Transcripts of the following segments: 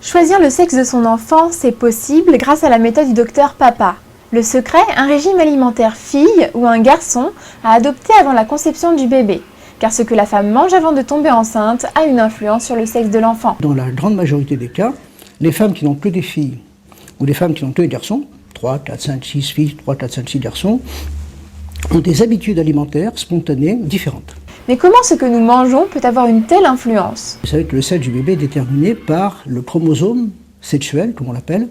Choisir le sexe de son enfant, c'est possible grâce à la méthode du docteur Papa. Le secret, un régime alimentaire fille ou un garçon à adopter avant la conception du bébé. Car ce que la femme mange avant de tomber enceinte a une influence sur le sexe de l'enfant. Dans la grande majorité des cas, les femmes qui n'ont que des filles ou les femmes qui n'ont que des garçons, 3, 4, 5, 6 filles, 3, 4, 5, 6 garçons, ont des habitudes alimentaires spontanées différentes. Mais comment ce que nous mangeons peut avoir une telle influence? Vous savez que le sexe du bébé est déterminé par le chromosome sexuel, comme on l'appelle,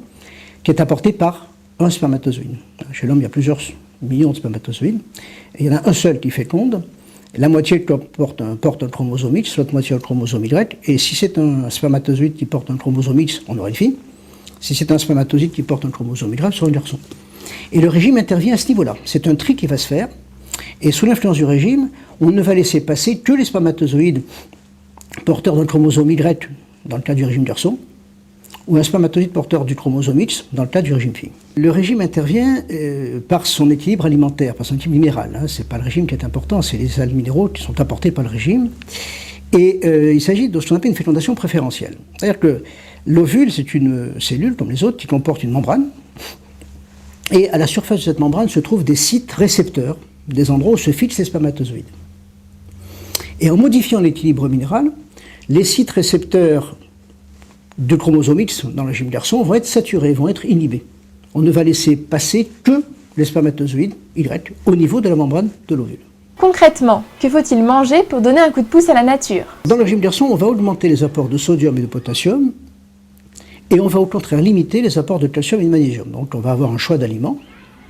qui est apporté par un spermatozoïde. Chez l'homme, il y a plusieurs millions de spermatozoïdes, et il y en a un seul qui féconde. La moitié porte un chromosome X, l'autre moitié un chromosome Y, et si c'est un spermatozoïde qui porte un chromosome X, on aura une fille. Si c'est un spermatozoïde qui porte un chromosome Y, ce sera un garçon. Et le régime intervient à ce niveau-là. C'est un tri qui va se faire, et sous l'influence du régime, on ne va laisser passer que les spermatozoïdes porteurs d'un chromosome Y, dans le cas du régime garçon, ou un spermatozoïde porteur du chromosome X, dans le cas du régime fille. Le régime intervient par son équilibre alimentaire, par son équilibre minéral. Ce n'est pas le régime qui est important, c'est les sels minéraux qui sont apportés par le régime. Et il s'agit de ce qu'on appelle une fécondation préférentielle. C'est-à-dire que l'ovule, c'est une cellule, comme les autres, qui comporte une membrane. Et à la surface de cette membrane se trouvent des sites récepteurs, des endroits où se fixent les spermatozoïdes. Et en modifiant l'équilibre minéral, les sites récepteurs de chromosome X dans le régime garçon vont être saturés, vont être inhibés. On ne va laisser passer que les spermatozoïdes Y au niveau de la membrane de l'ovule. Concrètement, que faut-il manger pour donner un coup de pouce à la nature? Dans le régime garçon, on va augmenter les apports de sodium et de potassium, et on va au contraire limiter les apports de calcium et de magnésium. Donc on va avoir un choix d'aliments,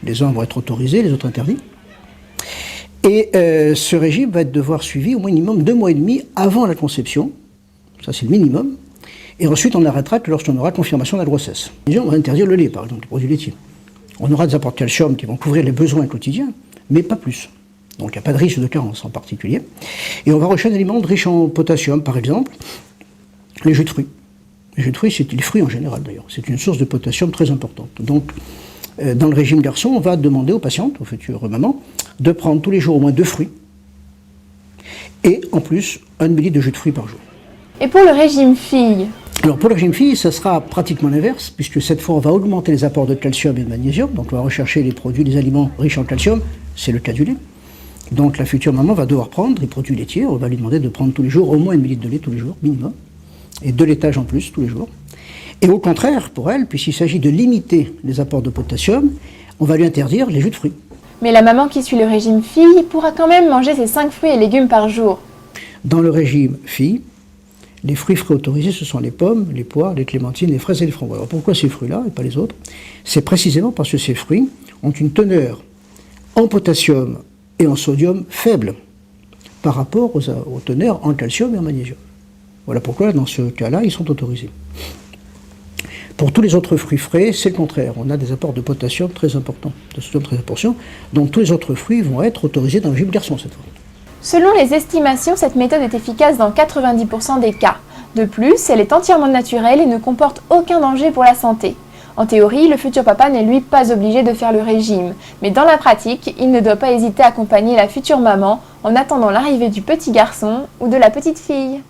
les uns vont être autorisés, les autres interdits. Et ce régime va être devoir suivi au minimum 2 mois et demi avant la conception, ça c'est le minimum, et ensuite on arrêtera que lorsqu'on aura confirmation de la grossesse. On va interdire le lait, par exemple, les produits laitiers. On aura des apports de calcium qui vont couvrir les besoins quotidiens, mais pas plus. Donc il n'y a pas de risque de carence en particulier. Et on va rechercher un aliment riche en potassium, par exemple, les jus de fruits. Les jus de fruits, c'est les fruits en général d'ailleurs, c'est une source de potassium très importante. Donc dans le régime garçon, on va demander aux patientes, aux futures mamans, de prendre tous les jours au moins 2 fruits, et en plus 1 ml de jus de fruits par jour. Et pour le régime fille? Alors pour le régime fille, ça sera pratiquement l'inverse, puisque cette fois on va augmenter les apports de calcium et de magnésium, donc on va rechercher les produits, les aliments riches en calcium, c'est le cas du lait. Donc la future maman va devoir prendre les produits laitiers, on va lui demander de prendre tous les jours au moins 1 ml de lait tous les jours, minimum, et 2 laitages en plus tous les jours. Et au contraire, pour elle, puisqu'il s'agit de limiter les apports de potassium, on va lui interdire les jus de fruits. Mais la maman qui suit le régime fille pourra quand même manger ses 5 fruits et légumes par jour. Dans le régime fille, les fruits frais autorisés, ce sont les pommes, les poires, les clémentines, les fraises et les framboises. Alors pourquoi ces fruits-là et pas les autres? C'est précisément parce que ces fruits ont une teneur en potassium et en sodium faible par rapport aux teneurs en calcium et en magnésium. Voilà pourquoi, dans ce cas-là, ils sont autorisés. Pour tous les autres fruits frais, c'est le contraire. On a des apports de potassium très importants, de sodium très importants. Donc tous les autres fruits vont être autorisés dans le régime garçon cette fois. Selon les estimations, cette méthode est efficace dans 90% des cas. De plus, elle est entièrement naturelle et ne comporte aucun danger pour la santé. En théorie, le futur papa n'est lui pas obligé de faire le régime, mais dans la pratique, il ne doit pas hésiter à accompagner la future maman en attendant l'arrivée du petit garçon ou de la petite fille.